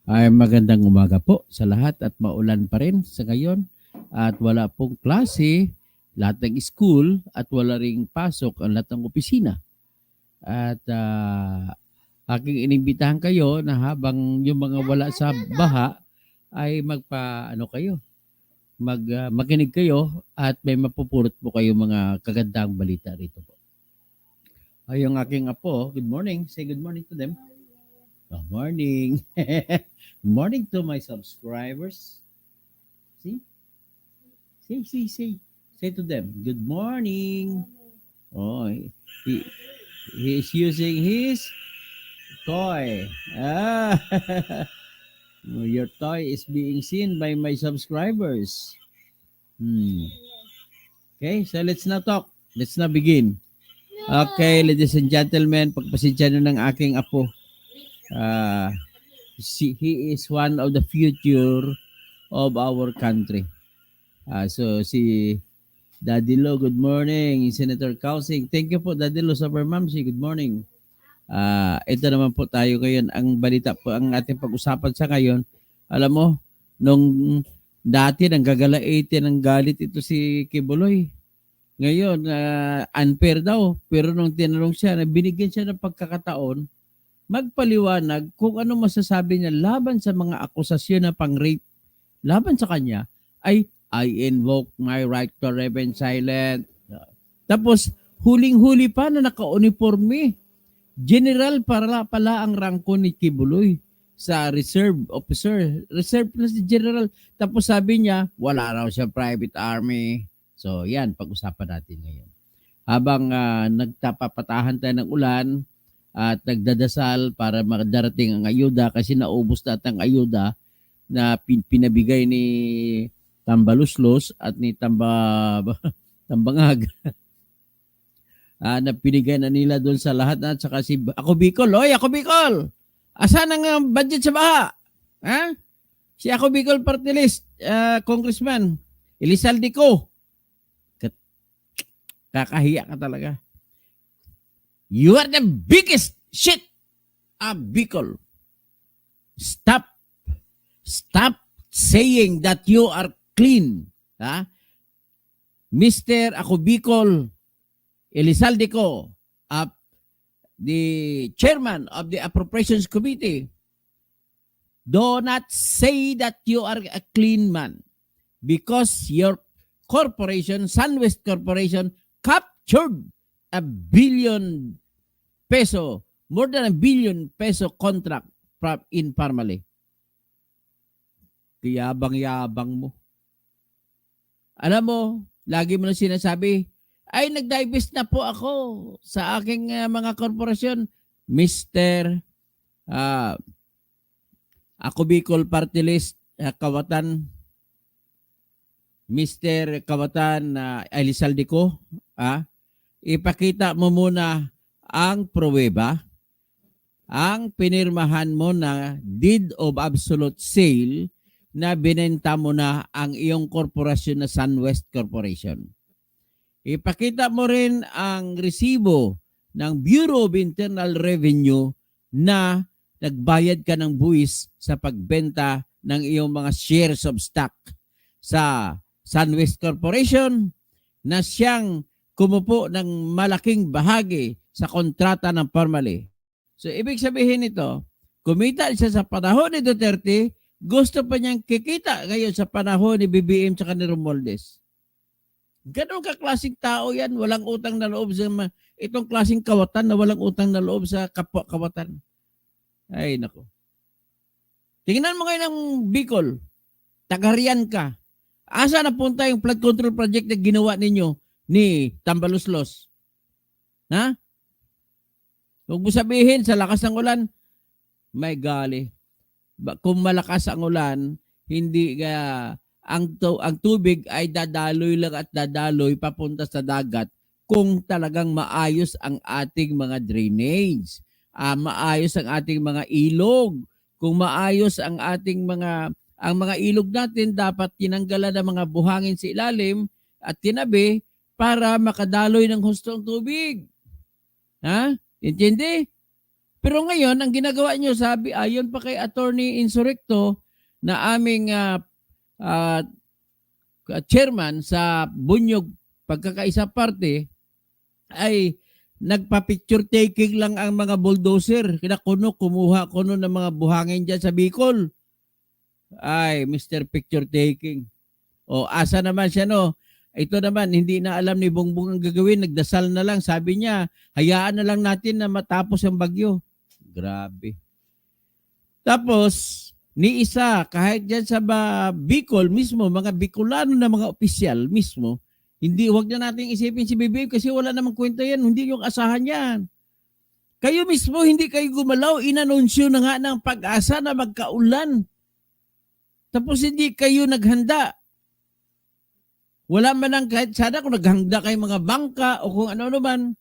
Ay magandang umaga po sa lahat at maulan pa rin sa ngayon at wala pong klase, lahat ng school at wala ring pasok ang lahat ng opisina. At aking inimbitahan kayo na habang yung mga wala sa baha ay makinig kayo at may mapupulot po kayo mga kagandang balita rito po. Ay yung aking apo, good morning. Say good morning to them. Good morning. Good morning to my subscribers. See? Say to them, good morning. Oh, he is using his toy. Ah, your toy is being seen by my subscribers. Okay, so let's now talk. Let's now begin. Okay, ladies and gentlemen, pagpasensya nyo ng aking apo. He is one of the future of our country. So si Daddy Lo, good morning. Senator Kausing, thank you po Daddy Lo sa Mamsi, good morning. Ito naman po tayo ngayon. Ang balita po, ang ating pag-usapan sa ngayon, alam mo, nung dati nanggagalaiti ng galit ito si Kibuloy. Ngayon, unfair daw. Pero nung tinanong siya, binigyan siya ng pagkakataon, magpaliwanag kung ano masasabi niya laban sa mga akusasyon na pang-rape laban sa kanya, ay I invoke my right to remain silent. Tapos, huling-huli pa na naka-uniforme. General pala ang rangko ni Kibuloy sa reserve officer. Reserve plus general. Tapos sabi niya, wala raw siya private army. So, yan, pag-usapan natin ngayon. Habang nagtapapatahan tayo ng ulan at nagdadasal para makadarating ang ayuda kasi naubos na ang ayuda na pinabigay ni Tambaluslos at ni Tambangag. Na pinigay na nila doon sa lahat na at saka si Ako Bicol. Oy, Ako Bicol! Asan ang budget sa baha? Ha? Si Ako Bicol Party List, Congressman Elizalde Co. Kakahiya ka talaga. You are the biggest shit of Bicol. Stop saying that you are clean. Ha? Mr. Ako Bicol Elizalde Co, the chairman of the Appropriations Committee, do not say that you are a clean man because your corporation, SunWest Corporation, captured a billion peso, more than a billion peso contract in Parmali. Yabang-yabang mo. Alam mo, lagi mo na sinasabi, ay nag-divest na po ako sa aking mga korporasyon. Mr. Ako Bicol Party List, Kawatan, Mr. Kawatan Elizalde Co, ipakita mo muna ang pruweba, ang pinirmahan mo na deed of absolute sale na binenta mo na ang iyong korporasyon na SunWest Corporation. Ipakita mo rin ang resibo ng Bureau of Internal Revenue na nagbayad ka ng buwis sa pagbenta ng iyong mga shares of stock sa SunWest Corporation na siyang kumupo ng malaking bahagi sa kontrata ng Parmali. So, ibig sabihin nito, kumita siya sa panahon ni Duterte, gusto pa niyang kikita ngayon sa panahon ni BBM at ni Romualdez. Ganon ka-klaseng tao yan, walang utang na loob sa itong klaseng kawatan na walang utang na loob sa kapwa-kawatan. Ay, nako. Tingnan mo ngayon ng Bicol, tagarian ka. Asa na punta yung flood control project na ginawa ninyo ni Tambaluslos? Ha? Huwag mo sabihin sa lakas ng ulan, may gali. Kung malakas ang ulan, hindi ang tubig ay dadaloy lang at dadaloy papunta sa dagat kung talagang maayos ang ating mga drainage, maayos ang ating mga ilog. Kung maayos ang ating mga ilog natin, dapat tinanggalan ng mga buhangin sa ilalim at tinabi para makadaloy ng hustong tubig. Ha? Intindi? Pero ngayon, ang ginagawa nyo, sabi, ayon pa kay Attorney Insurrecto na aming chairman sa Bunyog Pagkakaisa Parte, ay nagpa-picture taking lang ang mga bulldozer. Kumuha kuno ng mga buhangin dyan sa Bicol. Ay, Mr. Picture Taking. O, asa naman siya, no? Ito naman, hindi na alam ni Bongbong ang gagawin. Nagdasal na lang. Sabi niya, hayaan na lang natin na matapos ang bagyo. Grabe. Tapos, ni isa, kahit dyan sa Bicol mismo, mga Bicolano na mga opisyal mismo, hindi, wag na natin isipin si BBM kasi wala namang kwenta yan. Hindi yung asahan yan. Kayo mismo, hindi kayo gumalaw. Inanunsyo na nga ng Pag-asa na magkaulan. Tapos hindi kayo naghanda. Wala man lang kahit sana kung naghanda kayo mga bangka o kung ano naman.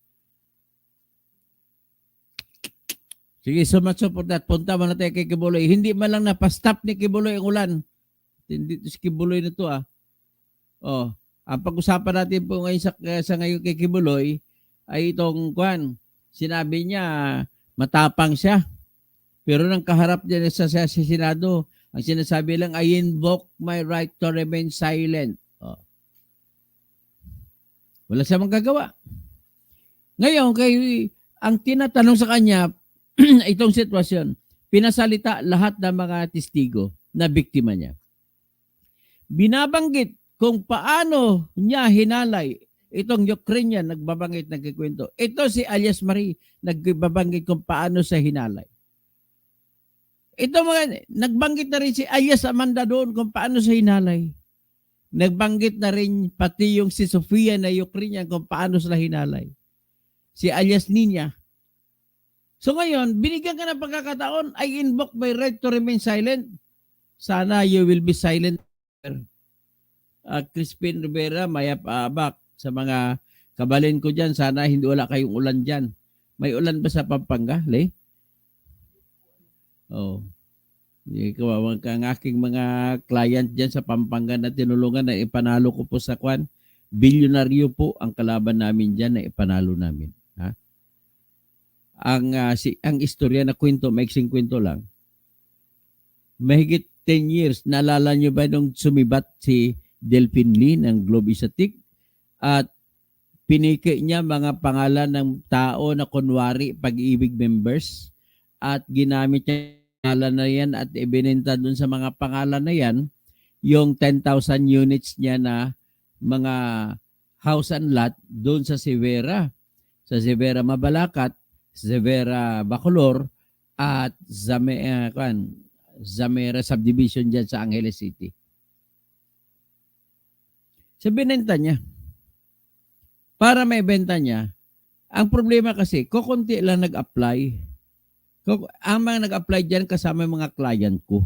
Sige, so much for that. Punta mo na tayo kay Kibuloy. Hindi man lang napastop ni Kibuloy ang ulan. Hindi si Kibuloy na to Oh, ang pag-usapan natin po ngayon sa ngayon kay Kibuloy ay itong sinabi niya matapang siya. Pero nang kaharap niya sa Senado, ang sinasabi lang, I invoke my right to remain silent. Wala siya magagawa. Ngayon, ang tinatanong sa kanya, itong sitwasyon, pinasalita lahat ng mga testigo na biktima niya. Binabanggit kung paano niya hinalay itong Ukrainian, nagbabanggit, nagkikwento. Ito si Alias Marie, nagbabanggit kung paano sa hinalay. Ito nagbanggit na rin si Alias Amanda doon kung paano sa hinalay. Nagbanggit na rin pati yung si Sofia na Ukrainian kung paano sila hinalay. Si alias Nina. So ngayon, binigyan ka ng pagkakataon, I invoke my right to remain silent. Sana you will be silent. Crispin Rivera, Maya Paabak, sa mga kabalin ko dyan, sana hindi wala kayong ulan dyan. May ulan ba sa Pampanga, Le? Oh. Ang aking mga client dyan sa Pampanga na tinulungan na ipanalo ko po sa bilyonaryo po ang kalaban namin dyan na ipanalo namin. Ha? Ang istorya na kwento, maiksing kwento lang. Mahigit 10 years, naalala nyo ba nung sumibat si Delphine Lee ng Globisatic at piniki niya mga pangalan ng tao na kunwari Pag-ibig members at ginamit niya pangalan na yan at ibinenta dun sa mga pangalan na yan yung 10,000 units niya na mga house and lot dun sa Severa. Sa Severa Mabalacat, Severa Bacolor at Zamera Subdivision dyan sa Angeles City. So binenta niya. Para may benta niya, ang problema kasi, kukunti lang nag-apply. Ang mga nag-apply dyan kasama yung mga client ko.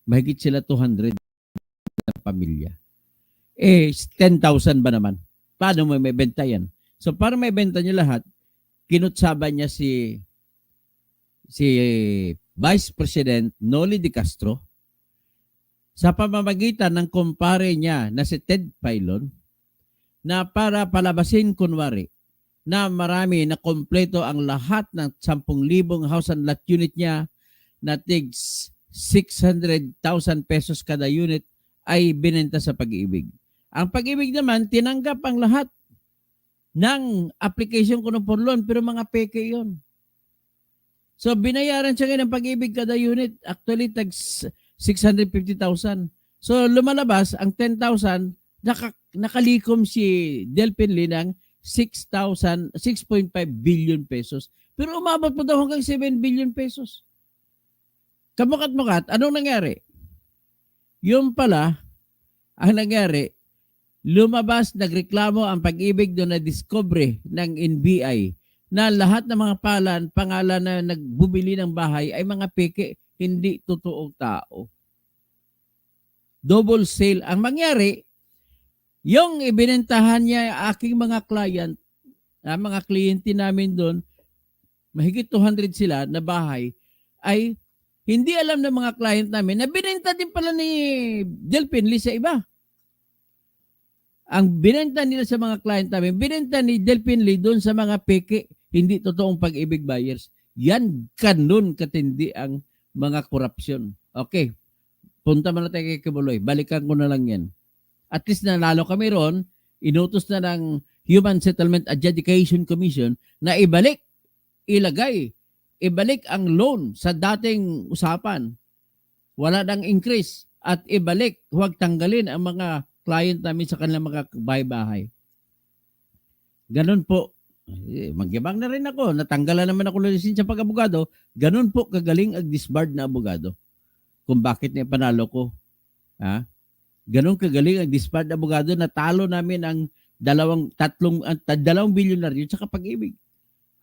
Mahigit sila 200 na pamilya. 10,000 ba naman? Paano mo may benta yan? So para may benta niya lahat, kinutsaban niya si Vice President Noli de Castro sa pamamagitan ng kumpare niya na si Ted Filon na para palabasin kunwari na marami na kompleto ang lahat ng 10,000 house and lot unit niya na tig 600,000 pesos kada unit ay binenta sa Pag-ibig. Ang Pag-ibig naman, tinanggap ang lahat ng application ko ng loan pero mga peke yon. So binayaran siya ngayon ng Pag-ibig kada unit. Actually, tag 650,000. So lumalabas ang 10,000, nakalikom si Delphine Lee ng 6.5 billion pesos. Pero umabot pa daw hanggang 7 billion pesos. Kamukat-mukat, anong nangyari? Yung pala, ang nangyari, lumabas, nagreklamo ang Pag-ibig doon na discovery ng NBI na lahat ng mga pangalan na nagbubili ng bahay ay mga peke, hindi totoong tao. Double sale. Ang mangyari, yung ibinentahan niya aking mga client, mga kliyente namin doon, mahigit 200 sila na bahay, ay hindi alam ng mga client namin na binenta din pala ni Delphine Lee sa iba. Ang binenta nila sa mga client namin, binenta ni Delphine Lee doon sa mga peke, hindi totoong Pag-ibig buyers. Yan ganun katindi ang mga korupsyon. Okay, punta mo na tayo kay Kibuloy. Balikan ko na lang yan. At least nanalo kami ron, inutos na ng Human Settlement Adjudication Commission na ibalik ang loan sa dating usapan. Wala nang increase at ibalik, huwag tanggalin ang mga client namin sa kanilang mga bahay-bahay. Ganun po. Magyabang na rin ako. Natanggalan naman ako ng lisensya pag-abogado. Ganun po kagaling ang disbarred na abogado. Kung bakit niya panalo ko. Ha? Ganun kagaling ang disbarred na abogado. Natalo namin ang dalawang bilyonaryo sa Pag-ibig.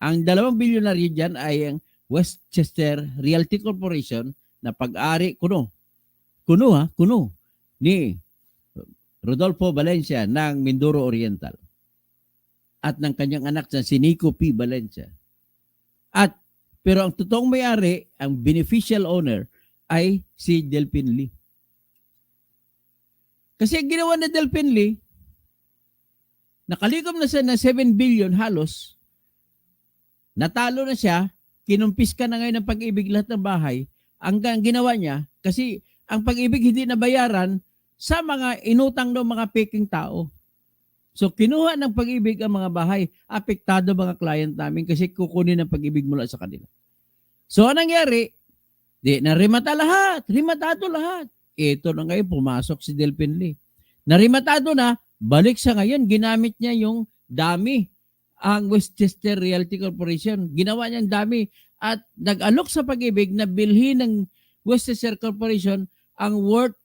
Ang 2 bilyonaryo dyan ay ang Westchester Realty Corporation na pag-ari kuno ni Rodolfo Valencia ng Mindoro Oriental at ng kanyang anak na si Nico P. Valencia. Pero ang totoong may-ari, ang beneficial owner ay si Delphin Lee. Kasi ang ginawa na Delphin Lee, nakalikom na siya ng 7 billion halos, natalo na siya, kinumpiska na ngayon ng Pag-ibig lahat ng bahay. Ang ginawa niya, kasi ang Pag-ibig hindi nabayaran sa mga inutang ng mga peking tao. So kinuha ng Pag-ibig ang mga bahay, apektado mga client namin kasi kukunin ng Pag-ibig mula sa kanila. So anong nangyari? Rimatado lahat. Ito na ngayon, pumasok si Delphin Lee. Narimatado na, balik sa ngayon, ginamit niya yung dami ang Westchester Realty Corporation. Ginawa niyang dami at nag-alok sa Pag-ibig na bilhin ng Westchester Corporation ang worth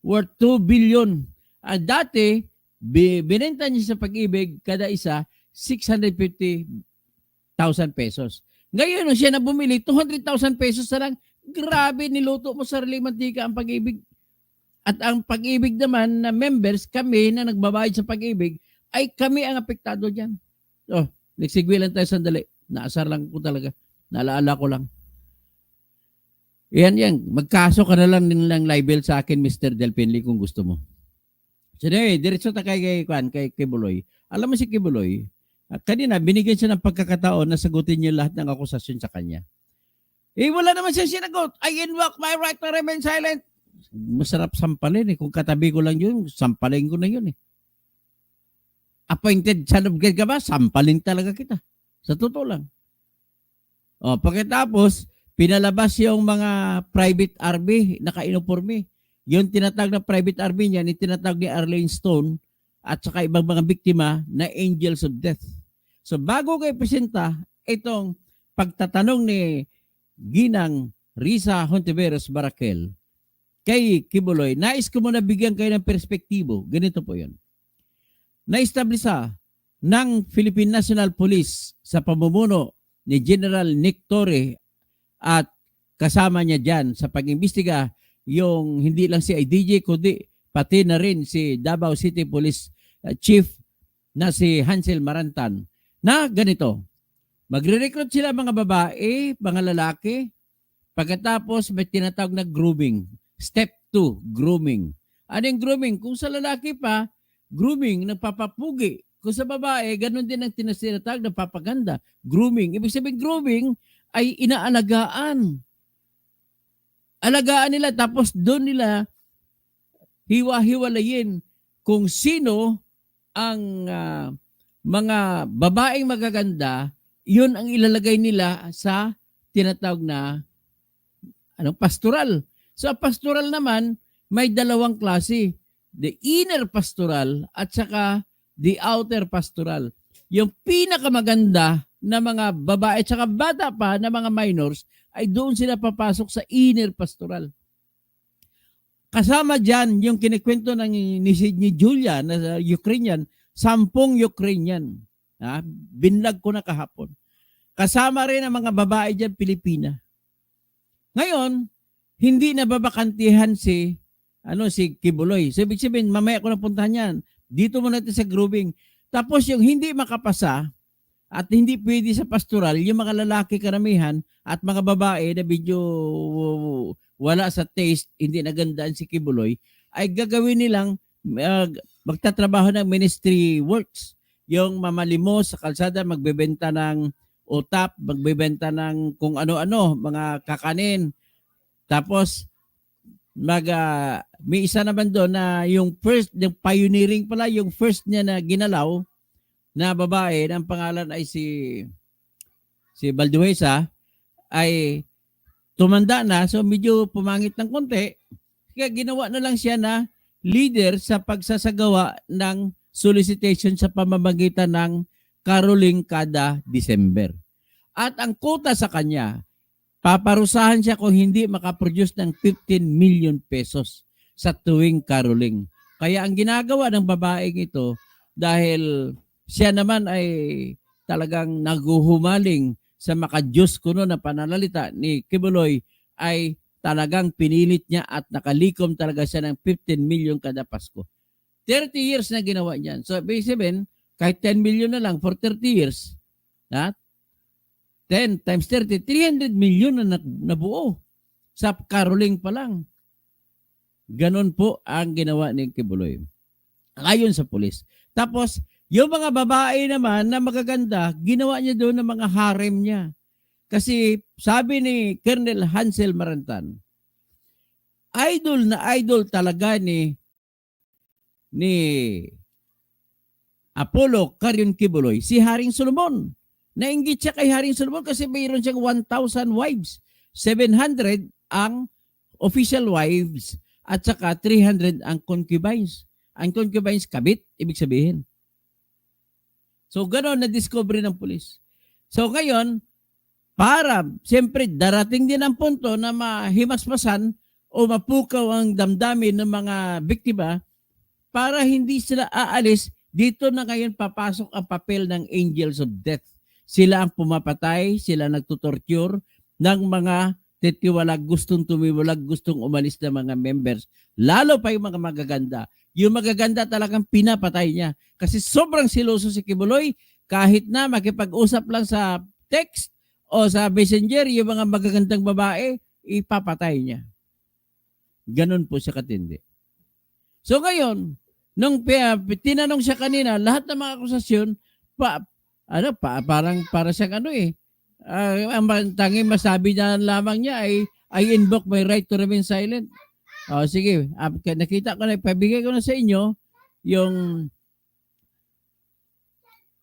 2 billion. At dati, binenta niya sa Pag-ibig kada isa 650,000 pesos. Ngayon, nung siya na bumili, 200,000 pesos na lang. Grabe, niluto mo sarili mantika ang Pag-ibig. At ang Pag-ibig naman na members, kami na nagbabayad sa Pag-ibig, ay kami ang apektado dyan. So, nagsigwi lang tayo sandali. Naasar lang ko talaga. Naalaala ko lang. Yan. Magkaso ka na lang nilang libel sa akin, Mr. Delphin Lee, kung gusto mo. So, anyway, diretso ta kay Kibuloy. Alam mo si Kibuloy, kanina binigyan siya ng pagkakataon na sagutin niya lahat ng akusasyon sa kanya. Wala naman siya sinagot. I invoke my right to remain silent. Masarap sampalin eh. Kung katabi ko lang yun, sampalin ko na yun eh. Appointed son of God ka ba? Sampalin talaga kita. Sa totoo lang. Pagkatapos, pinalabas yung mga private RV, naka-uniforme. Yung tinatag na private RV niya, tinatag ni Arlene Stone at saka ibang mga biktima na angels of death. So bago kayo presenta itong pagtatanong ni Ginang Risa Hontiveros Barakel kay Kibuloy, nais ko muna bigyan kayo ng perspektibo. Ganito po yun. Na-establisa ng Philippine National Police sa pamumuno ni General Nick Torre at kasama niya dyan sa pag-imbestiga yung hindi lang si IDJ kundi pati na rin si Davao City Police Chief na si Hansel Marantan na ganito. Magre-recruit sila mga babae, mga lalaki, pagkatapos may tinatawag na grooming. Step 2, grooming. Ano yung grooming? Kung sa lalaki pa, grooming, nagpapapugi. Kung sa babae, ganun din ang tinatawag na papaganda. Grooming. Ibig sabihin, grooming ay inaalagaan. Alagaan nila, tapos doon nila hiwa-hiwalayin kung sino ang mga babaeng magaganda, yun ang ilalagay nila sa tinatawag na pastoral. So pastoral naman, may dalawang klase. The inner pastoral at saka the outer pastoral. Yung pinakamaganda na mga babae at saka bata pa na mga minors ay doon sila papasok sa inner pastoral. Kasama dyan yung kinikwento ni Julia na Ukrainian, 10 Ukrainian. Binlag ko na kahapon. Kasama rin ang mga babae dyan, Pilipina. Ngayon, hindi nababakantihan si Kibuloy. So, ibig sabihin, mamaya ko na puntahan yan. Dito mo natin sa grooming. Tapos yung hindi makapasa at hindi pwede sa pastoral, yung mga lalaki karamihan at mga babae na medyo wala sa taste, hindi nagandaan si Kibuloy, ay gagawin nilang magtatrabaho ng ministry works. Yung mamalimos sa kalsada, magbebenta ng utap, magbebenta ng kung ano-ano, mga kakanin. Tapos may isa naman doon na yung yung pioneering pala, yung first niya na ginalaw na babae, ang pangalan ay si Balduesa, ay tumanda na, so medyo pumangit ng konti. Kaya ginawa na lang siya na leader sa pagsasagawa ng solicitation sa pamamagitan ng caroling kada December. At ang quota sa kanya, paparusahan siya kung hindi makaproduce ng 15 million pesos sa tuwing caroling. Kaya ang ginagawa ng babaeng ito, dahil siya naman ay talagang naguhumaling sa makadiyos kuno na pananalita ni Kibuloy, ay talagang pinilit niya at nakalikom talaga siya ng 15 million kada Pasko. 30 years na ginawa niyan. So, ibig sabihin, kahit 10 million na lang for 30 years, 10 times 30, 300 million na nabuo sa caroling pa lang. Ganon po ang ginawa ni Kibuloy. Ayon sa pulis. Tapos, yung mga babae naman na magaganda, ginawa niya doon ng mga harem niya. Kasi sabi ni Colonel Hansel Marantan, idol na idol talaga ni Apollo Carion Kibuloy, si Haring Solomon. Nainggit siya kay Haring Solomon kasi mayroon siyang 1,000 wives. 700 ang official wives at saka 300 ang concubines. Ang concubines, kabit, ibig sabihin. So, gano'n na-discover ng pulis. So, ngayon, siyempre, darating din ang punto na mahimasmasan o mapukaw ang damdamin ng mga biktima para hindi sila aalis. Dito na ngayon papasok ang papel ng angels of death. Sila ang pumapatay, sila nagtutorture ng mga titiwalag, gustong tumiwalag, gustong umalis na mga members. Lalo pa yung mga magaganda. Yung magaganda talagang pinapatay niya. Kasi sobrang siloso si Kibuloy, kahit na makipag-usap lang sa text o sa messenger, yung mga magagandang babae, ipapatay niya. Ganon po siya katindi. So ngayon, nung tinanong siya kanina, lahat ng mga akusasyon, para siyang ang tanging masabi na lamang niya ay I invoke my right to remain silent. Sige, nakita ko na, ipabigay ko na sa inyo yung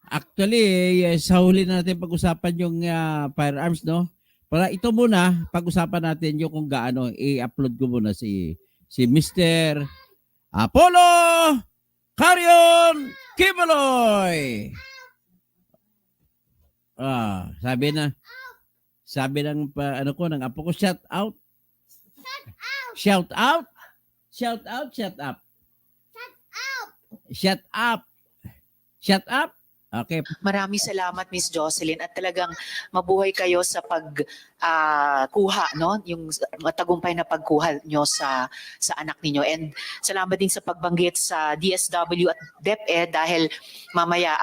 actually, sa huli na natin pag-usapan yung firearms, no? Para ito muna, pag-usapan natin yung kung gaano, i-upload ko muna si Mr. Apollo Carion Kibuloy. Sabi ng ng apo ko, shout out. Shout out. Shout out, shut up. Shut up. Shut up. Okay. Maraming salamat, Miss Jocelyn, at talagang mabuhay kayo sa kuha, no? Yung matagumpay na pagkuha nyo sa anak ninyo. And salamat din sa pagbanggit sa DSW at DepEd dahil mamaya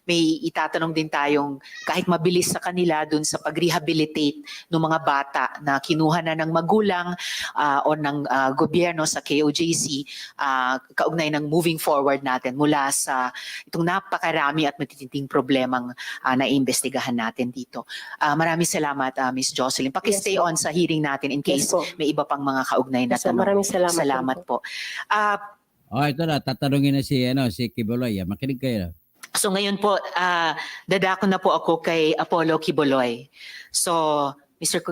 may itatanong din tayong kahit mabilis sa kanila dun sa pag-rehabilitate ng mga bata na kinuha na ng magulang o ng gobyerno sa KOJC kaugnay ng moving forward natin mula sa itong napakarami at matitinding problemang naiimbestigahan natin dito. Maraming salamat, Ms. Jocelyn. Paki-stay on sa hearing natin in case may iba pang mga kaugnay na tanong. Maraming salamat. Salamat po. Ito na, tatanungin na si Kibuloy. Makinig kayo. So ngayon po, dadako na po ako kay Apollo Kibuloy. So, Mr.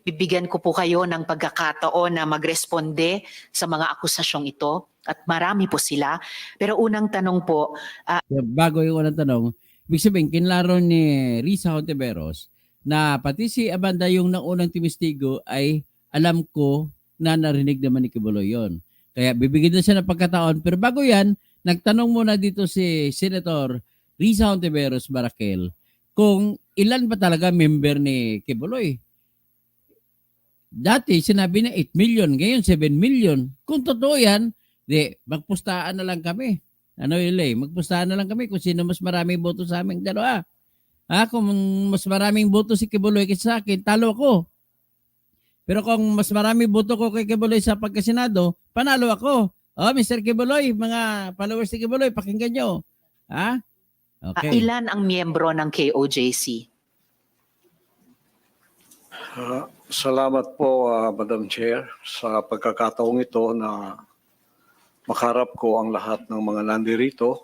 bibigyan ko po kayo ng pagkakataon na magresponde sa mga akusasyong ito. At marami po sila. Pero unang tanong po. Bago yung unang tanong, ibig sabihin, kinlaro ni Risa Hontiveros na pati si Amanda yung naunang timistigo ay alam ko na narinig naman ni Kibuloy yun. Kaya bibigyan na siya ng pagkataon. Pero bago yan, nagtanong muna dito si Senator Risa Hontiveros Barakel kung ilan ba talaga member ni Kibuloy. Dati sinabi na 8 million, ngayon 7 million. Kung totoo yan, magpustaan na lang kami. Magpustaan na lang kami kung sino mas maraming boto sa aming dalawa. Kung mas maraming boto si Kibuloy kaysa sa akin, talo ako. Pero kung mas maraming boto ko kay Kibuloy sa pagkasenado, panalo ako. Mr. Kibuloy, mga followers ni Kibuloy, pakinggan nyo. Okay. Ilan ang miyembro ng KOJC? Salamat po, Madam Chair, sa pagkakataong ito na makarap ko ang lahat ng mga nandirito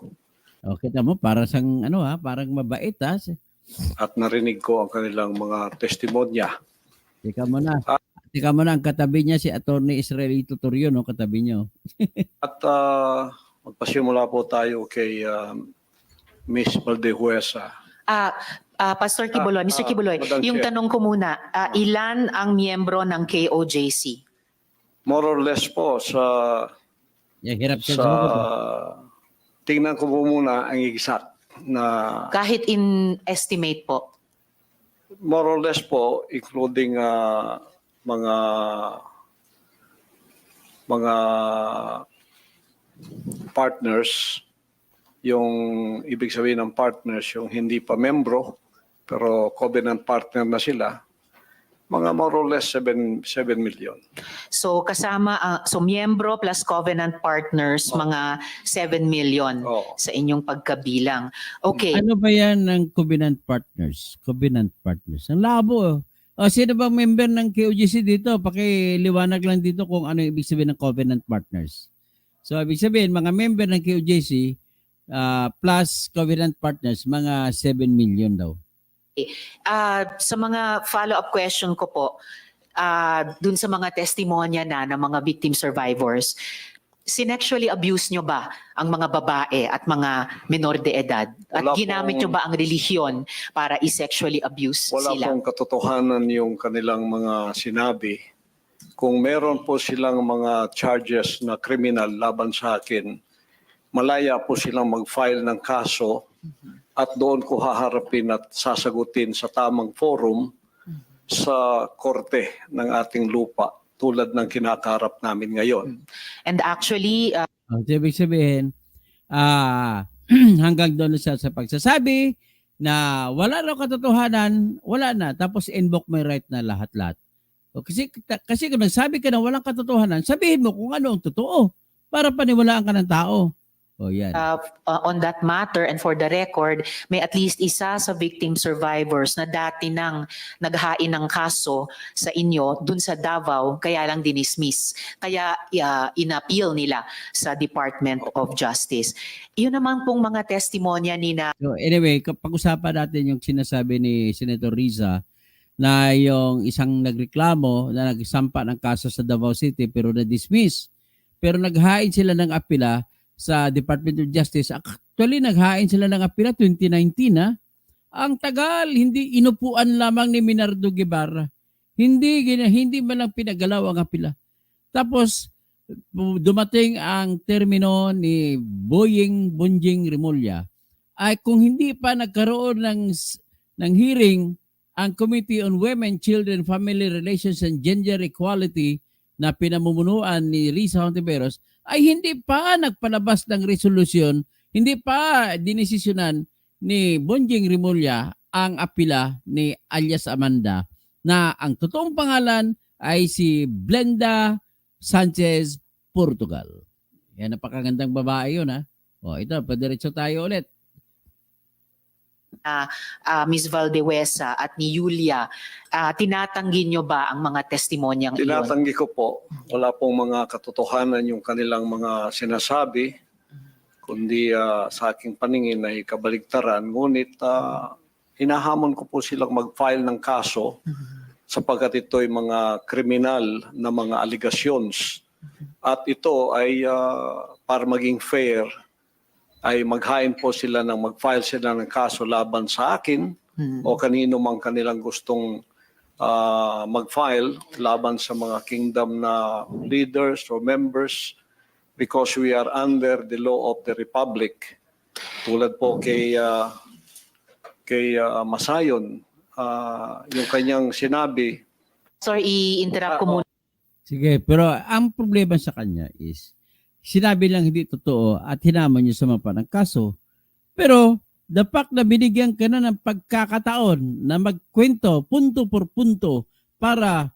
Okay, tamo para sang parang mabait ha. at narinig ko ang kanilang mga testimonya. Tika mo na. Tika mo na ang katabi niya si Attorney Israelito Torrio, no, katabi niyo. At magpasimula po tayo kay Miss Valdehuesa. Pastor Kibuloy, Mr. Kibuloy, Madam yung Chair. tanong ko muna, ilan ang miyembro ng KOJC? More or less po Yung hirap siya sa sumagot. tingnan ko po muna ang exact na Kahit in estimate po. more or less po including mga partners, yung ibig sabihin ng partners yung hindi pa membro pero covenant partner na sila, mga more or less 7 million. So kasama, so miyembro plus covenant partners, mga 7 million Oo. sa inyong pagkabilang. Okay. Ano ba yan ng Covenant Partners? Covenant Partners. Ang labo. Sino ba member ng KOJC dito? Pakiliwanag lang dito kung ano ibig sabihin ng Covenant Partners. So ibig sabihin, mga member ng KOJC plus Covenant Partners, mga 7 million daw. Sa mga follow-up question ko po, dun sa mga testimonya ng mga victim survivors, sinexually abuse nyo ba ang mga babae at mga menor de edad? At Wala ginamit nyo pong- ba ang relihiyon para i-sexually abuse Wala sila? pong katotohanan yung kanilang mga sinabi. Kung meron po silang mga charges na criminal laban sa akin, malaya po silang mag-file ng kaso at doon ko haharapin at sasagutin sa tamang forum sa korte ng ating lupa tulad ng kinakaharap namin ngayon. And actually, So, ibig sabihin, hanggang doon siya sa pagsasabi na wala raw katotohanan, wala na. Tapos invoke my right na lahat-lahat. O, kasi kung nagsabi ka na walang katotohanan, sabihin mo kung ano ang totoo para paniwalaan ka ng tao. O yan. on that matter and for the record, may at least isa sa victim survivors na dati nang naghain ng kaso sa inyo dun sa Davao, kaya lang dinismiss. Kaya inappeal nila sa Department of Justice. Yun naman pong mga testimonya ni na So anyway, pag-usapan natin yung sinasabi ni Senator Riza na yung isang nagreklamo na nagsampa ng kaso sa Davao City pero na-dismiss. Pero naghain sila ng apela sa Department of Justice. Actually, naghain sila ng apela 2019 na. Ang tagal, hindi inupuan lamang ni Minardo Guevara. Hindi man lang pinagalaw ang apela. Tapos, dumating ang termino ni Bonjing Remulla ay kung hindi pa nagkaroon ng hearing ang Committee on Women, Children, Family Relations and Gender Equality na pinamumunuan ni Risa Hontiveros ay hindi pa nagpalabas ng resolusyon, hindi pa dinesisyonan ni Bonjing Remulla ang apila ni alias Amanda na ang totoong pangalan ay si Blenda Sanchez Portugal. Yan, napakagandang babae yun ha. O ito, padiretso tayo ulit. Ms. Valdehuesa at ni Yulia, tinatanggi nyo ba ang mga testimonyang iyon? Tinatanggi ko po, wala pong mga katotohanan yung kanilang mga sinasabi, kundi sa aking paningin ay kabaligtaran. Ngunit hinahamon ko po silang mag-file ng kaso sapagkat ito ay mga kriminal na mga allegations. At ito ay para maging fair, ay maghain po sila mag-file sila ng kaso laban sa akin o kanino mang kanilang gustong mag-file laban sa mga kingdom na leaders or members because we are under the law of the Republic. Tulad po kay Masayon, yung kanyang sinabi. Sorry, i-interrupt ko muna. Sige, pero ang problema sa kanya is sinabi lang hindi totoo at hinaman niyo sumampa ng kaso. Pero the fact na binigyan ka na ng pagkakataon na magkwento punto por punto para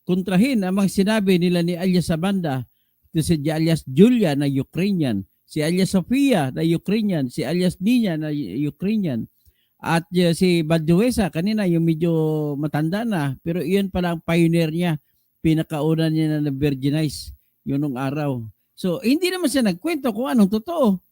kontrahin ang mga sinabi nila ni alias Amanda to si alias Julia na Ukrainian si alias Sofia na Ukrainian, si alias Nina na Ukrainian, at si Balduesa kanina yung medyo matanda na, pero iyon pala ang pioneer niya, pinakauna niya na na-virginize yun nung araw. So hindi naman siya nagkwento kung anong totoo.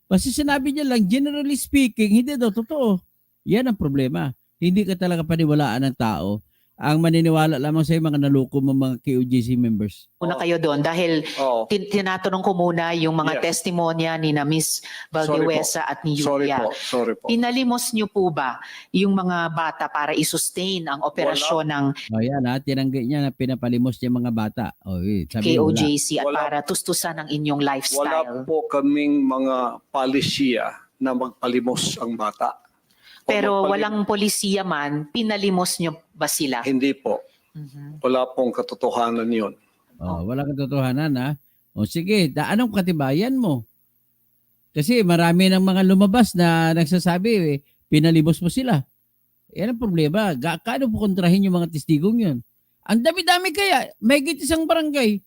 Kasi sinabi niya lang, generally speaking, hindi daw totoo. Yan ang problema. Hindi ka talaga paniwalaan ng tao. Ang maniniwala lamang sa mga naluko mo mga KOJC members. Muna kayo doon dahil Oo. tinatanong ko muna yung mga Yes. testimonya ni na Miss Valdewesa at ni Yulia. Sorry po. Pinalimos niyo po ba yung mga bata para i-sustain ang operasyon ng O yan ha, tinanggi niya na pinapalimos niya mga bata. O sabi niya, wala. KOJC at Wala. para tustusan ang inyong Wala lifestyle? po kaming mga palisiya na magpalimos ang bata. O Pero magpalim- walang polisiya man, pinalimos niyo ba sila? Hindi po. Mhm. Wala pong katotohanan yun. Wala kang totohanan ha. O sige, anong katibayan mo? Kasi marami ng mga lumabas na nagsasabi, pinalimos mo sila. Yan ang problema. Kaano po kontrahin yung mga testigong yun? Ang dami-dami kaya, mahigit isang barangay.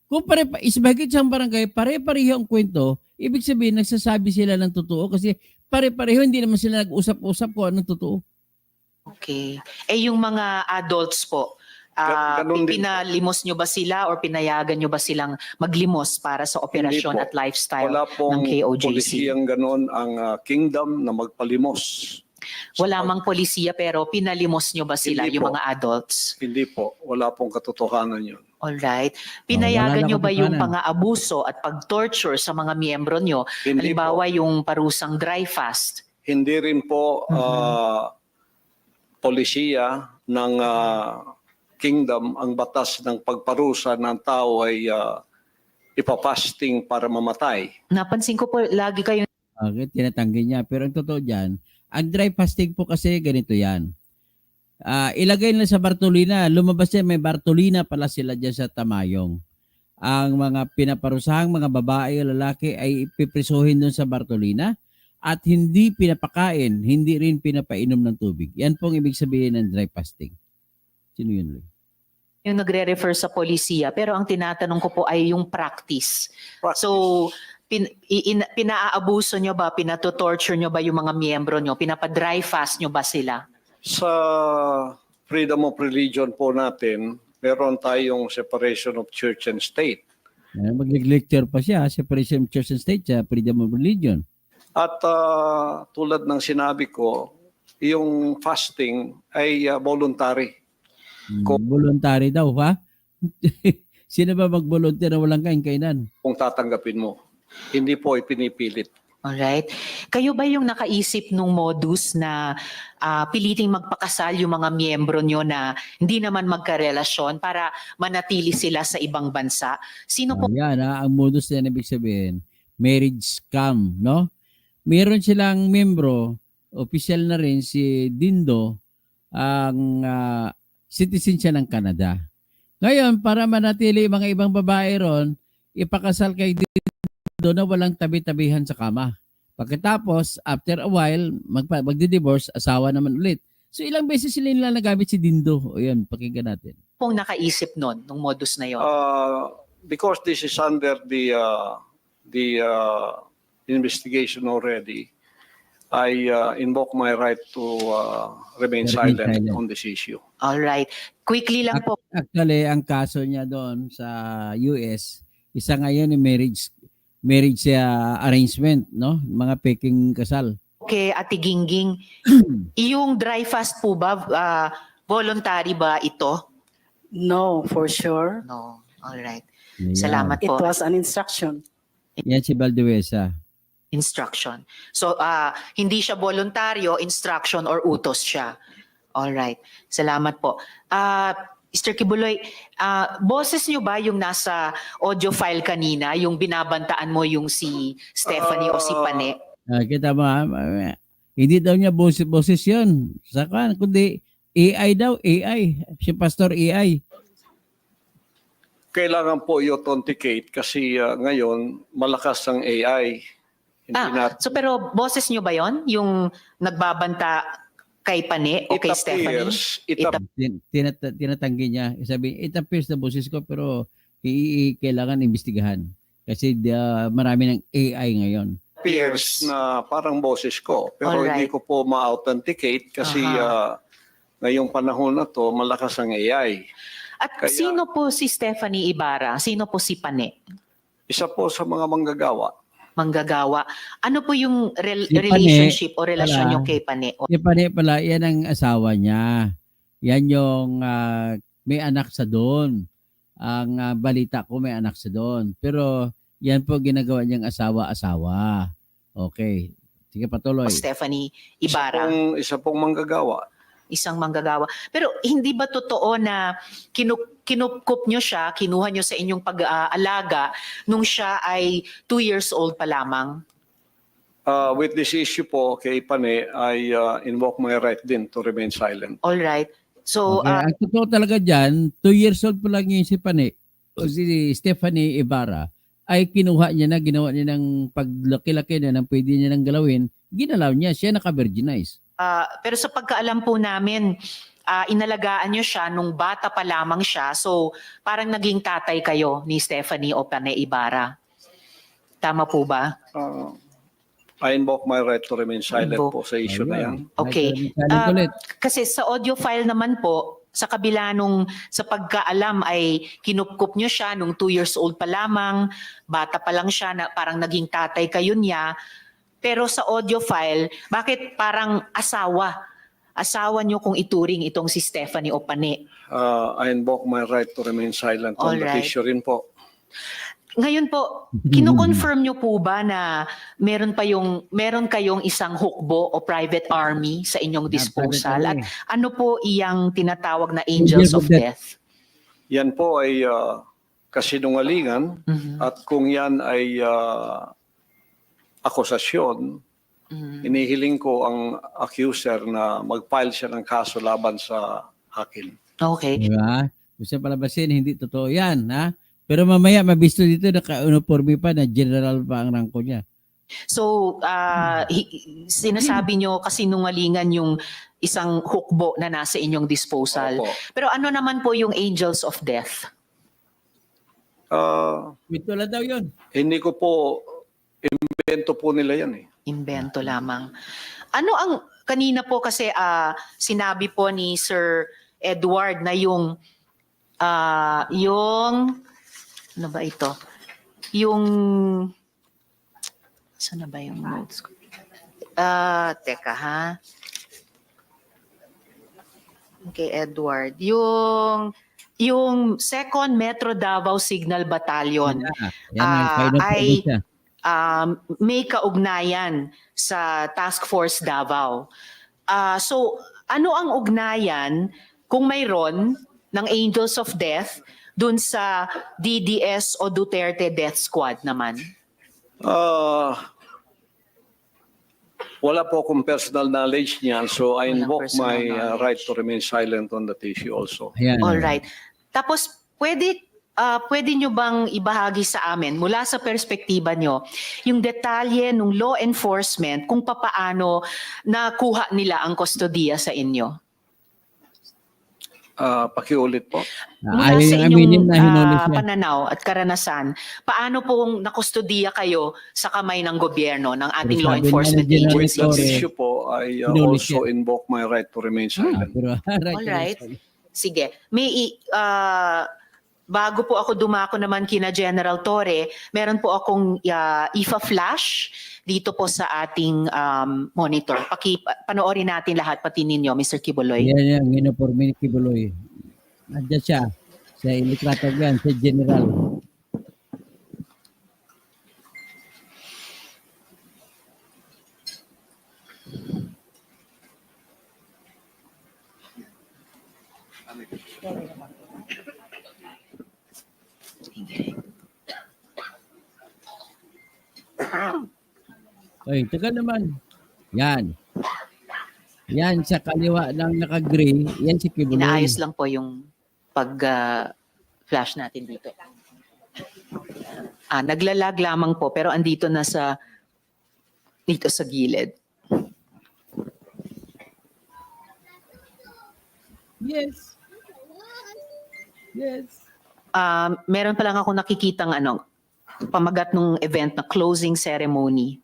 Kung mahigit isang barangay, pare-pareho ang kwento, ibig sabihin, nagsasabi sila ng totoo kasi pare-pareho, hindi naman sila nag-usap-usap kung anong totoo. Okay. Yung mga adults po, Ganun din po. pinalimos nyo ba sila or pinayagan nyo ba silang maglimos para sa operasyon Hindi po. at lifestyle? Wala pong ng KOJC. polisiyang ganon ang kingdom na magpalimos. Wala mang polisiya pero pinalimos nyo ba sila, Hindi yung po. mga adults? Hindi po. Wala pong katotohanan yun. Alright. wala Pinayagan na nyo ba yung katotohanan. pang-aabuso at pag-torture sa mga miyembro nyo? Hindi Halimbawa po. yung parusang dry fast. Hindi rin po polisiya ng kingdom ang batas ng pagparusa ng tao ay ipapasting para mamatay. Napansin ko po, lagi kayo Okay, tinatanggi niya. Pero ang totoo dyan, ang dry fasting po kasi ganito yan. Ilagay nila sa Bartolina. Lumabas yan, may Bartolina pala sila dyan sa Tamayong. Ang mga pinaparusahang mga babae o lalaki ay ipiprisuhin doon sa Bartolina at hindi pinapakain, hindi rin pinapainom ng tubig. Yan pong ibig sabihin ng dry fasting. Sino yun, Loy? yung nagre-refer sa polisiya, pero ang tinatanong ko po ay yung practice. Practice. So, pinaabuso nyo ba, pinatotorture nyo ba yung mga miyembro nyo? Pinapa-dry fast nyo ba sila? Sa freedom of religion po natin, meron tayong separation of church and state. Mag-lecture pa siya, separation of church and state, sa freedom of religion. At tulad ng sinabi ko, yung fasting ay voluntary. Voluntary daw, ha? Sino ba mag-volunteer na walang kain-kainan? Kung tatanggapin mo. Hindi po ipinipilit. Alright. Kayo ba yung nakaisip nung modus na piliting magpakasal yung mga miyembro nyo na hindi naman magkarelasyon para manatili sila sa ibang bansa? Sino po? Yan, ha? Ang modus na ibig sabihin, marriage scam, no? Meron silang membro, official na rin si Dindo, ang citizen siya ng Canada. Ngayon, para manatili mga ibang babae ron, ipakasal kay Dindo na walang tabi-tabihan sa kama. Pagkatapos, after a while, magdi-divorce, asawa naman ulit. So ilang beses sila nila nagamit si Dindo. O yun, pakinggan natin. Pong nakaisip nun, nung modus na yon? Because this is under the investigation already, I invoke my right to remain silent on this issue. Alright. Quickly lang po. Actually, ang kaso niya doon sa US, isa ngayon yung marriage arrangement, no? Mga peking kasal. Okay, Ate Gingging, yung dry fast po ba, voluntary ba ito? No, for sure. No. Alright. Ayan. Salamat It po. was an instruction. Yan si Balduesa. Instruction. So, hindi siya voluntaryo, instruction or utos siya. Alright. Salamat po. Mr. Kibuloy, boses niyo ba yung nasa audio file kanina, yung binabantaan mo yung si Stephanie o si Pane? Kita mo, hindi daw niya boses yun. Saka, kundi AI daw, AI. Si Pastor AI. Kailangan po i-authenticate kasi ngayon malakas ang AI. So pero boses niyo ba yon yung nagbabanta kay Pane o kay Stephanie? Tinatanggi niya. Sabi, it appears na boses ko pero kailangan imbestigahan. Kasi marami ng AI ngayon. Appears na parang boses ko. Pero Alright. hindi ko po ma-authenticate kasi ngayong panahon na to, malakas ang AI. At Kaya- sino po si Stephanie Ibarra? Sino po si Pane? Isa po sa mga manggagawa. Manggagawa. Ano po yung Si Pane, relationship o relasyon pala. nyo kay Pane? Si Pane pala, yan ang asawa niya. Yan yung may anak sa doon. Ang balita ko may anak sa doon. Pero yan po ginagawa niyang asawa-asawa. Okay. Sige, patuloy. O Stephanie Ibarra? Isa pong manggagawa. Isang manggagawa. Pero hindi ba totoo na kinupkup nyo siya, kinuha nyo sa inyong pag-aalaga nung siya ay 2 years old pa lamang? With this issue po kay Pane, I invoke my right din to remain silent. All right. So, Okay. Ang totoo talaga dyan, 2 years old pa lang yung si Pane, o si Stephanie Ibarra, ay kinuha niya na, ginawa niya ng paglaki-laki na ng pwede niya nang galawin, ginalaw niya, siya naka-virginize. pero sa pagkaalam po namin, inalagaan nyo siya nung bata pa lamang siya. So, parang naging tatay kayo ni Stephanie o Pane Ibarra. Tama po ba? I invoke my right to remain silent Invoke. po sa issue na yan. Okay. Silent ulit. Kasi sa audio file naman po, sa kabila nung sa pagkaalam ay kinupkup nyo siya nung 2 years old pa lamang, bata pa lang siya, na parang naging tatay kayo niya. Pero sa audio file, bakit parang asawa? Asawa nyo kung ituring itong si Stephanie o Pane. I invoke my right to remain silent on that Alright. issue rin po. Ngayon po, kino-confirm nyo po ba na meron kayong isang hukbo o private army sa inyong disposal? At ano po iyang tinatawag na angels of death? Yan po ay kasinungalingan at kung yan ay akusasyon, inihiling ko ang accuser na mag-file siya ng kaso laban sa akin. Okay. Diba? Gusto palabasin, hindi totoo yan. Ha? Pero mamaya, mabisto dito, naka-uniforme pa na general pa ang rangko niya. So, sinasabi nyo kasinungalingan yung isang hukbo na nasa inyong disposal. Opo. Pero ano naman po yung angels of death? Ito lang daw yun. Hindi ko po, invento po nila yan eh. Invento lamang. Ano ang, kanina po kasi sinabi po ni Sir Edward na yung, ano ba ito? Yung, saan na ba yung notes ko? Teka ha. Okay, Edward. Yung 2nd Metro Davao Signal Battalion ay may kaugnayan sa Task Force Davao. So, ano ang ugnayan kung mayroon ng Angels of Death dun sa DDS o Duterte Death Squad naman? Wala po akong personal knowledge niyan, so I Walang invoke personal my knowledge. right to remain silent on that issue also. Ayan. All right. Tapos pwede nyo bang ibahagi sa amin mula sa perspektiba nyo yung detalye ng law enforcement kung papaano nakuha nila ang kustodiya sa inyo? Pakiulit po. Mula Ayaw sa yung aminin inyong na hinuli siya. pananaw at karanasan, paano pong nakustodiya kayo sa kamay ng gobyerno, ng ating Pero law sabi enforcement naman din ng With that Sorry. issue po, I Hinuli also siya. invoke my right to remain silent. Pero, All right. Sige. Bago po ako dumako naman kina General Torre, meron po akong IFA flash dito po sa ating monitor. Panoorin natin lahat, pati ninyo, Mr. Kibuloy. Yan, uniforme ni Kibuloy. Nandiyan siya. Sa ilitrato yan, sa general. Ay, taga naman. Yan. Yan sa kaliwa ng naka-gray, yan si Kibuloy. Inaayos lang po yung pag-flash natin dito. Naglalag lamang po, pero andito na dito sa gilid. Yes. Yes. Meron pa lang ako nakikitang pamagat ng event na closing ceremony.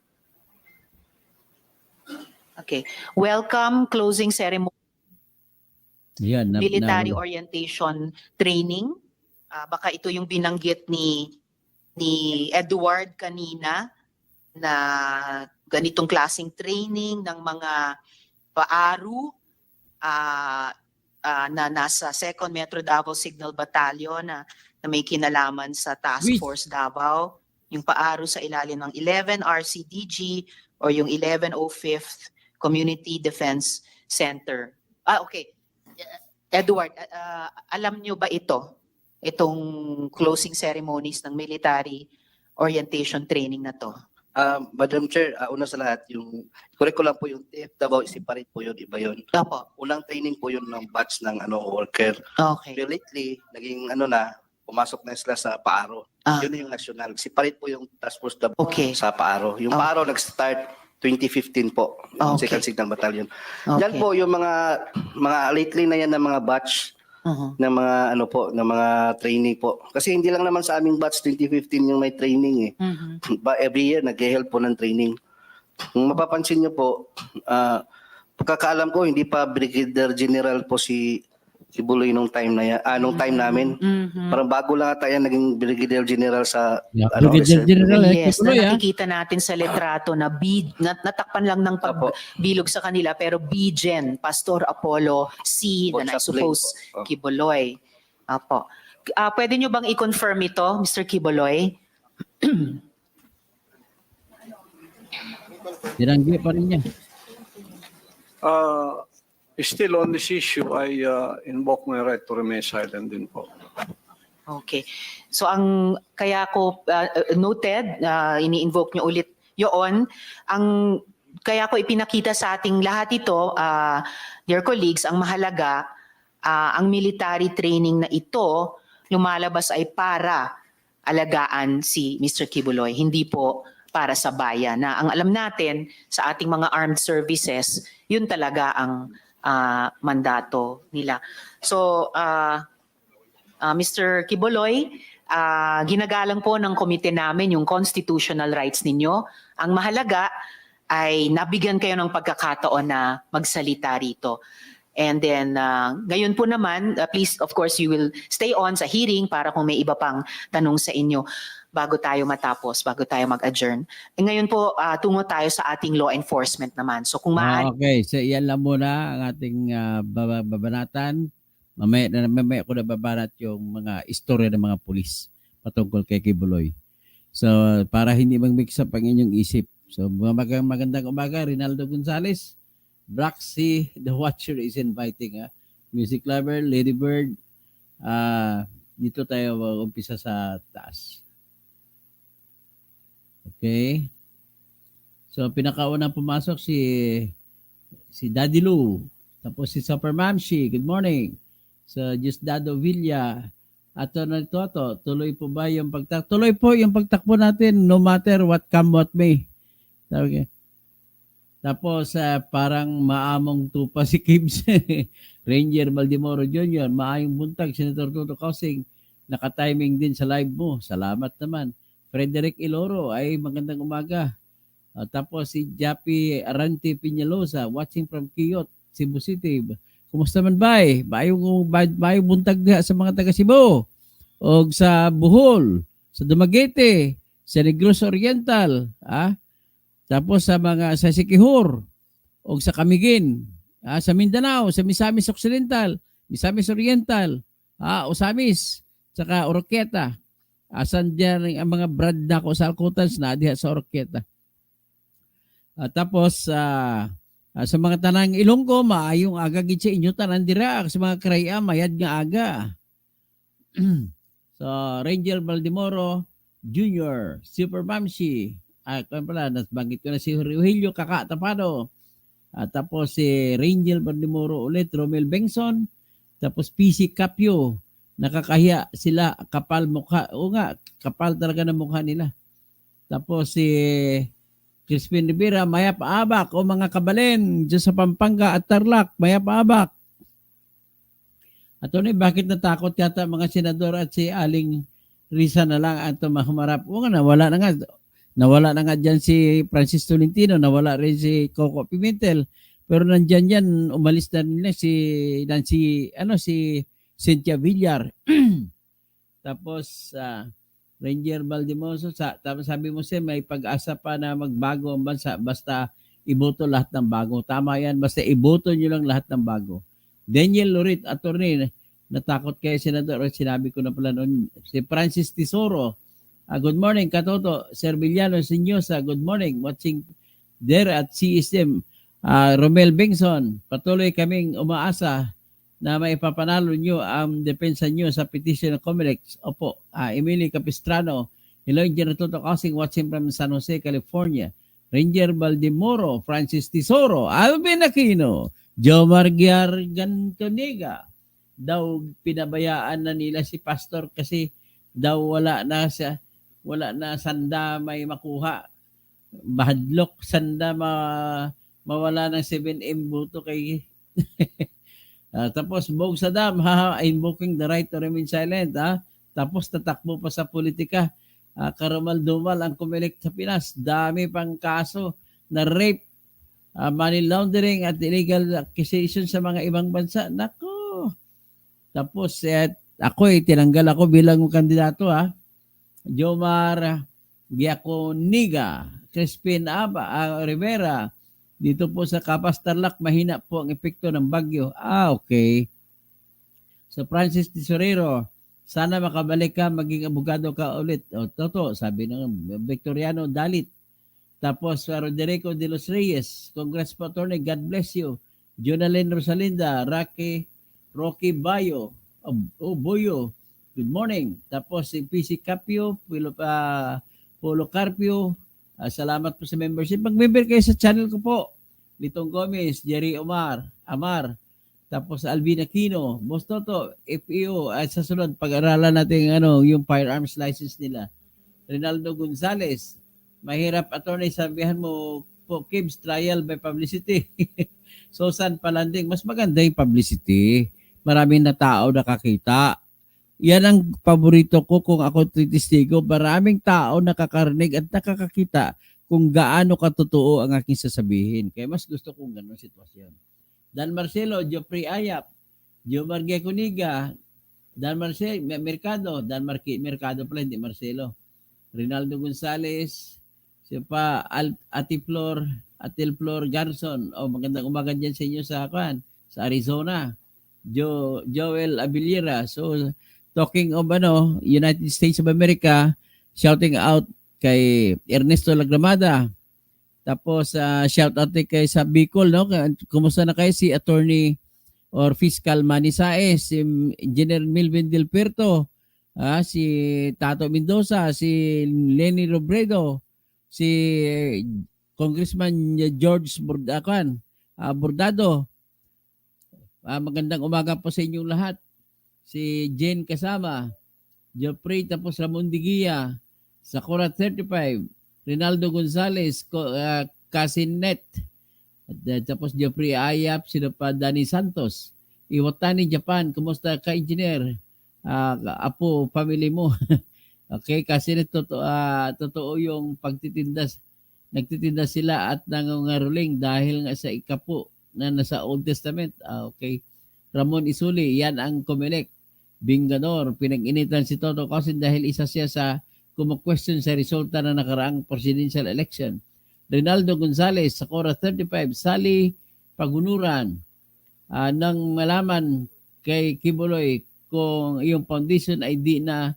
Okay. Welcome closing ceremony. Yan, Military orientation training. Baka ito yung binanggit ni Edward kanina na ganitong klaseng training ng mga paaru na nasa 2nd Metro Davao Signal Battalion na may kinalaman sa Task Which- Force Davao, yung paaru sa ilalim ng 11 RCDG or yung 1105th Community Defense Center. Okay. Edward, alam nyo ba itong closing ceremonies ng military orientation training na to? Madam Chair, una sa lahat, correct ko lang po yung TF Davao, separate po yun, iba yun. Opo. Unang training po yun ng batch ng worker. Okay. Pero lately, naging pumasok na sila sa Paaro. Ah. Yun yung national. Separate po yung Task Force Davao Okay. sa Paaro. Yung Okay. Paaro nag-start 2015 po, yung Okay. 2nd Signal Battalion. Okay. Yan po yung mga lately na yan ng mga batch Mhm. ng mga ng mga training po. Kasi hindi lang naman sa aming batch 2015 yung may training eh. Mhm. Every year nag-help po ng training. Kung mapapansin niyo po, pagkakaalam ko hindi pa Brigadier General po si Buloy nung time na yan, nung time namin. Mhm. Parang bago lang ata yan naging Brigadier General sa Brigadier reserve. General, Yes, Kibuloy, na nakikita natin sa litrato na natakpan lang ng Opo. pagbilog sa kanila pero BGen, Pastor Apollo C, Opo, then I sa suppose plane po. Kibuloy. Apo. Pwede nyo bang i-confirm ito, Mr. Kibuloy? Tinanggi pa rin niya. Still on this issue, I invoke my right to remain silent din po. Okay. So kaya ko noted, ini-invoke nyo ulit yun. Kaya ko ipinakita sa ating lahat ito, dear colleagues, ang mahalaga, ang military training na ito, lumalabas ay para alagaan si Mr. Kibuloy, hindi po para sa bayan. Na ang alam natin sa ating mga armed services, yun talaga ang mandato nila. So, Mr. Kibuloy, ginagalang po ng komite namin yung constitutional rights ninyo. Ang mahalaga ay nabigyan kayo ng pagkakataon na magsalita rito. And then, ngayon po naman, please, of course, you will stay on sa hearing para kung may iba pang tanong sa inyo bago tayo matapos, bago tayo mag-adjourn. Ngayon po, tungo tayo sa ating law enforcement naman. So kung maaari, Okay, so iyan lang muna ang ating babanatan. Mamaya ko na babanat yung mga istorya ng mga pulis patungkol kay Kibuloy. So para hindi mag-mix up ang inyong isip. So magandang umaga, Rinaldo Gonzales. Braxy, the watcher is inviting. Music lover, Lady Bird. Dito tayo umpisa sa taas. Okay. So pinakaunang pumasok si Daddy Lou, tapos si Super Mamshi, good morning. So Diosdado Villa, Atty. Toto, tuloy po ba yung tuloy po yung pagtakbo natin no matter what come what may. Okay. Tapos parang maamong tupa si Kibbs. Ranger Baldimoro Jr., maayong buntag, Senator Toto Kausing, naka-timing din sa live mo. Salamat naman. Frederick Iloro, ay magandang umaga. Tapos si Jappy Arante Piñalosa, watching from Quiyot, Cebu City. Kumusta man ba eh? Bayong buntag sa mga taga Cebu. O sa Bohol, sa Dumaguete, sa Negros Oriental, tapos sa Siquijor, o sa Camiguin, sa Mindanao, sa Misamis Occidental, Misamis Oriental, Osamis, saka Oroqueta. Asan dyan ang mga brad na ko sa Alcotans na diha sa Oroqueta. Tapos sa mga tanang Ilonggo, maayong aga gid sa inyo tanan dira sa mga kraya mayad nga aga. So Ranger Baldimoro Jr., Super Mamshi, pala nabanggit ko na si Rogelio Kaka Tapado. Tapos si Ranger Baldimoro ulit, Romel Bengson, tapos PC Capio. Nakakahiya sila, kapal mukha. O nga, kapal talaga ng mukha nila. Tapos si Crispin Rivera, maya paabak o mga kabalen dyan sa Pampanga at Tarlac, maya paabak. At bakit natakot yata mga senador at si Aling Risa na lang at humarap. O nga, nawala na nga. Nawala na nga dyan si Francis Tolentino, nawala rin si Coco Pimentel. Pero nandyan yan, umalis na nila si Cynthia Villar. Tapos, Ranger Valdimoso, tapos sabi mo siya, may pag-asa pa na magbago ang bansa, basta iboto lahat ng bago. Tama yan, basta iboto nyo lang lahat ng bago. Daniel Lorit, attorney, natakot kay Senador, sinabi ko na pala noon, si Francis Tesoro, good morning, Katoto, Sir Villano Sinyosa, good morning, watching there at CSM, Romel Bengson, patuloy kaming umaasa na maipapanalo nyo ang depensa nyo sa petition ng Comelec. Opo, Emily Capistrano, hello, Engineer Toto Kasing, watching from San Jose, California. Ranger Baldimoro, Francis Tesoro, Alvin Aquino, Jomar Giargantoniga, daw pinabayaan na nila si Pastor kasi daw wala na sanda may makuha. Bahadlok sanda mawala ng 7M buto kay tapos Bog Saddam, invoking the right to remain silent. Tapos tatakbo pa sa politika. Karamal-dumal ang Comelec sa Pinas. Dami pang kaso na rape, money laundering at illegal acquisition sa mga ibang bansa. Nako! Tapos tinanggal ako bilang kandidato. Jomar Giaconiga, Crispin Rivera, dito po sa Capas Tarlac, mahina po ang epekto ng bagyo. Okay. So Francis Tesorero, sana makabalik ka, maging abogado ka ulit. Toto, sabi ng Victoriano Dalit. Tapos Roderico de los Reyes, Congress Attorney, God bless you. Jonalyn Rosalinda, Rocky Bayo, Boyo, good morning. Tapos si PC Capio, Polo Carpio, salamat po sa membership. Mag-member kayo sa channel ko po. Litong Gomez, Jerry Amar, tapos Alvin Aquino, Boss Toto, FEO, at sa sunod, pag-aralan natin yung firearms license nila. Rinaldo Gonzales, mahirap attorney, sabihan mo po, Kibbs, trial by publicity. Susan Palanding, mas maganda yung publicity. Maraming na tao nakakita. Yan ang paborito ko kung ako titistigo. Maraming tao nakakarinig at nakakakita kung gaano katotoo ang aking sasabihin. Kaya mas gusto kong ganun sitwasyon. Dan Marcelo, Geoffrey Ayap, Jomar Giaconiga, Dan Marcelo, Mercado pala, hindi Marcelo. Rinaldo Gonzales, siya pa, Atil Flor Garson. Magandang umaga dyan sa inyo sa Arizona. Joel Abiliera. So, talking of United States of America, shouting out kay Ernesto Lagramada. Tapos shout out kay sa Bicol, no? Kumusta na kayo si Attorney or Fiscal Manny Saez, si Engineer Milvin Del Puerto, si Tato Mendoza, si Lenny Robredo, si Congressman George Bordado. Magandang umaga po sa inyong lahat. Si Jen Kasama, Geoffrey, tapos Ramon Digia, Sakura 35, Rinaldo Gonzales, Kasinet, tapos Geoffrey Ayap, sino pa Danny Santos, Iwatani Japan, kumusta ka engineer? Apo, family mo. Okay, Kasinet, totoo yung nagtitinda sila at nangangaruling dahil nga sa ikapo na nasa Old Testament. Okay. Ramon Isuli, yan ang Comelec. Bingador, pinag-initan si Toto Cosin dahil isa siya sa kumu-question sa resulta ng nakaraang presidential election. Rinaldo Gonzales, Sakura 35, Sally Pagunuran, nang malaman kay Kibuloy kung yung foundation ay di na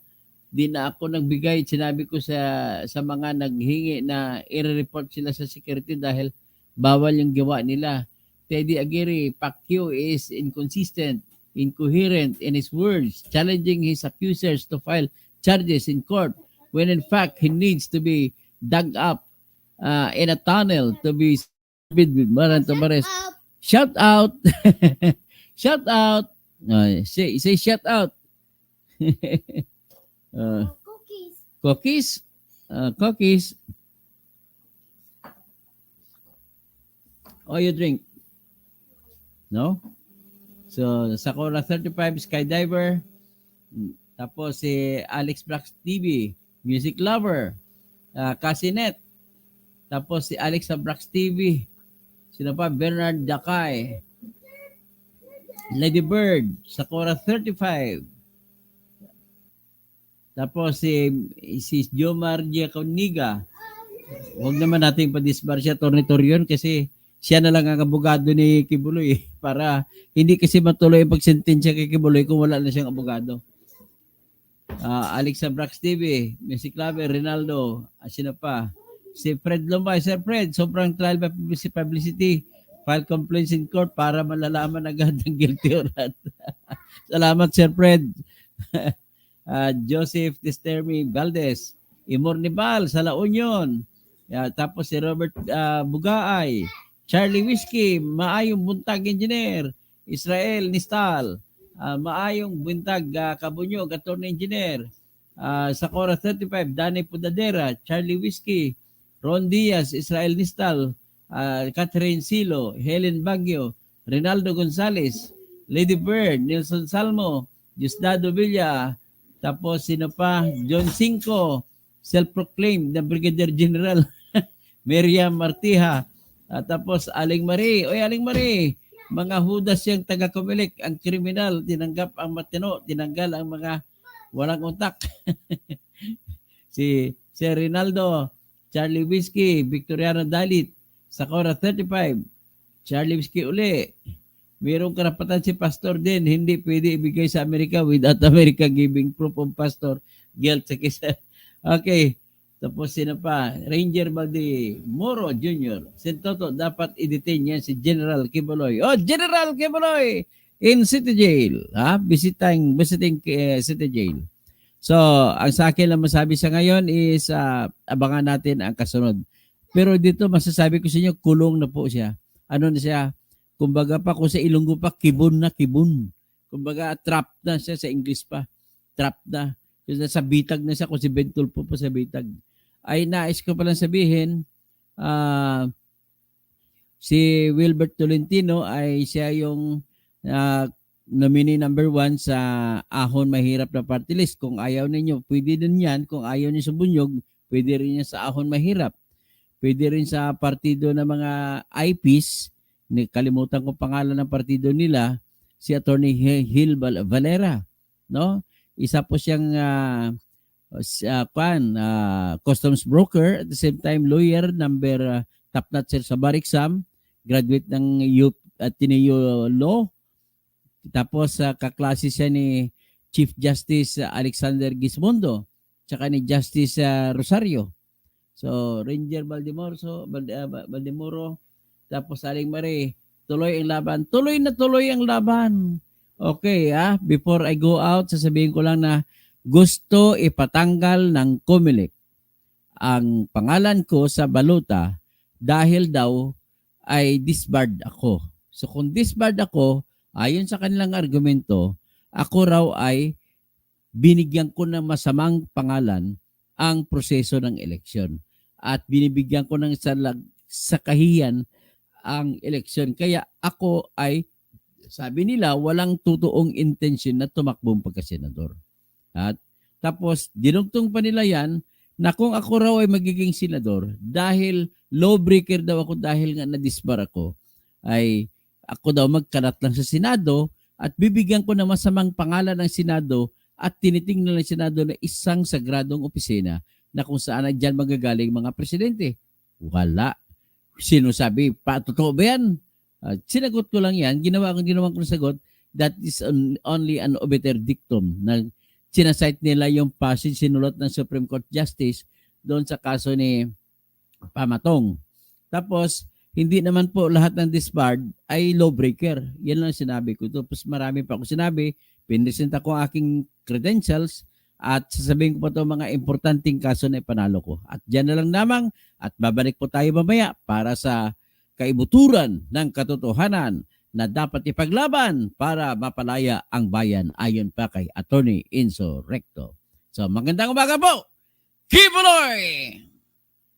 ako nagbigay, sinabi ko sa mga naghingi na i-report sila sa security dahil bawal yung gawa nila. Teddy Aguirre, Pacquiao is inconsistent, incoherent in his words, challenging his accusers to file charges in court when in fact he needs to be dug up in a tunnel to be with Maran Tomares. Shout out! Shout out! Say shout out! Cookies. Cookies. Oh, you drink? No? So, Sakura 35, Skydiver. Tapos si Alex Brax TV, Music Lover, Casinet. Tapos si Alex Brax TV. Sino pa? Bernard Dakay. Lady Bird, Sakura 35. Tapos si Jomar Giaconiga. Huwag naman natin pa-disbar siya, Tornitorion, kasi siya na lang ang abogado ni Kibuloy para hindi kasi matuloy ang pagsentensya kay Kibuloy kung wala na siyang abogado. Alexa Brax TV, Messi Clave, Rinaldo, sino pa? Si Fred Lombay. Sir Fred, sobrang trial by publicity. File complaints in court para malalaman agad ang guilty or not. Salamat, Sir Fred. Joseph Testermi Valdez, Imornibal sa La Union. Tapos si Robert Bugaay, Charlie Whiskey, maayong buntag engineer. Israel Nistal, maayong buntag Kabunyog, attorney engineer. Sakura 35, Danny Pudadera, Charlie Whiskey, Ron Diaz, Israel Nistal, Catherine Silo, Helen Baguio, Rinaldo Gonzales, Lady Bird, Nelson Salmo, Diosdado Villa, tapos sino pa? John Cinco, self-proclaimed na Brigadier General, Miriam Martiha, tapos Aling Marie. Oy, Aling Marie, mga hudas yung taga-Comelec, ang kriminal, tinanggap ang matino, tinanggal ang mga walang utak. si Rinaldo, Charlie Whiskey, Victoriano Dalit, Sakura 35, Charlie Whiskey uli. Mayroong karapatan si pastor din, hindi pwede ibigay sa Amerika without America giving proof of pastor guilt sa kisa. Okay. Tapos sino pa? Ranger Baldi Moro Jr. Sentoto, dapat i-detain yan si General Kibuloy. Oh, General Kibuloy in City Jail. Visiting City Jail. So, ang sa akin lang masabi sa ngayon is abangan natin ang kasunod. Pero dito masasabi ko sa inyo, kulong na po siya. Ano na siya? Kumbaga pa kung sa Ilonggo pa, kibon na kibon. Kumbaga trap na siya sa English pa. Trap na. Kasi sa bitag na siya, kung si Bentol po sa bitag. Ay nais ko palang sabihin, si Wilbert Tolentino ay siya yung nominee number 1 sa Ahon Mahirap na party list. Kung ayaw ninyo, pwede din yan. Kung ayaw niyo sa Bunyog, pwede rin yan sa Ahon Mahirap. Pwede rin sa partido ng mga IPs. Kalimutan ko pangalan ng partido nila, si Attorney Hil Valera, no? Isa po siyang customs broker, at the same time lawyer, number top notcher sa bar exam, graduate ng Ateneo Law. Tapos kaklase siya ni Chief Justice Alexander Gismondo, tsaka ni Justice Rosario. So, Ranger Baldemoro, tapos Aling Marie, tuloy ang laban. Tuloy na tuloy ang laban. Okay, before I go out, sasabihin ko lang na gusto ipatanggal ng Comelec ang pangalan ko sa baluta dahil daw ay disbarred ako. So kung disbarred ako, ayon sa kanilang argumento, ako raw ay binigyan ko ng masamang pangalan ang proseso ng eleksyon. At binibigyan ko ng sakahiyan ang eleksyon. Kaya ako ay, sabi nila, walang totoong intensyon na tumakbong pagkasenador. At tapos, dinugtong pa nila yan na kung ako raw ay magiging senador, dahil lawbreaker daw ako dahil nga na-disbar ako, ay ako daw magkalat lang sa Senado at bibigyan ko ng masamang pangalan ng Senado at tinitingnan ng Senado na isang sagradong opisina na kung saan ay dyan magagaling mga presidente. Wala. Sino sabi, totoo ba yan? Sinagot ko lang yan, ginawa ko ng sagot, that is only an obiter dictum na sinasite nila yung passage sinulot ng Supreme Court Justice doon sa kaso ni Pamatong. Tapos, hindi naman po lahat ng disbarred ay lawbreaker. Yan lang sinabi ko. Tapos marami pa ako sinabi, pinresenta ko ang aking credentials at sasabihin ko pa ito mga importanteng kaso na ipanalo ko. At dyan na lang namang at babalik po tayo mamaya para sa kaibuturan ng katotohanan na dapat ipaglaban para mapalaya ang bayan ayon pa kay Attorney Enzo Recto. So magandang umaga po! Kibuloy!